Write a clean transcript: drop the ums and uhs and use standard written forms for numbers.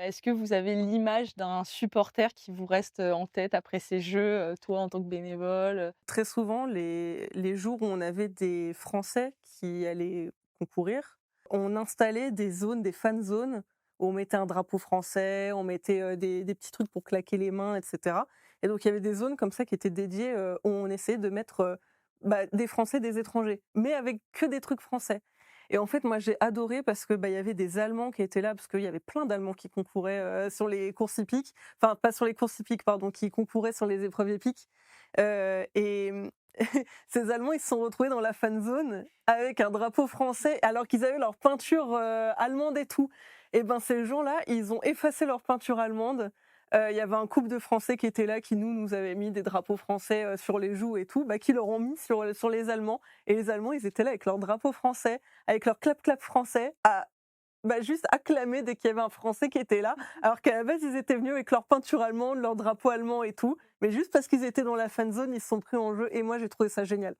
Est-ce que vous avez l'image d'un supporter qui vous reste, en tête après ces jeux, toi en tant que bénévole? Très souvent, les jours où on avait des Français qui allaient concourir, on installait des zones, des fan zones, où on mettait un drapeau français, on mettait, des petits trucs pour claquer les mains et cetera et donc il y avait des zones comme ça qui étaient dédiées, où on essayait de mettre, des Français, des étrangers, mais avec que des trucs français et en fait, moi, j'ai adoré parce que, il y avait des Allemands qui étaient là, parce qu'il y avait plein d'Allemands qui concouraient, sur les courses hippiques, enfin pas sur les courses hippiques, pardon, qui concouraient sur les épreuves hippiques et ces Allemands, ils se sont retrouvés dans la fan zone avec un drapeau français alors qu'ils avaient leur peinture, allemande et tout et ben, ces gens-là, ils ont effacé leur peinture allemande. Il y avait un couple de Français qui étaient là, qui nous avaient mis des drapeaux français, sur les joues et tout, qui leur ont mis sur les Allemands et les Allemands, ils étaient là avec leur drapeau français, avec leur clap clap français à juste acclamer dès qu'il y avait un Français qui était là, alors qu'à la base, ils étaient venus avec leur peinture allemande, leur drapeau allemand et tout, mais juste parce qu'ils étaient dans la fan zone, ils se sont pris en jeu et moi, j'ai trouvé ça génial.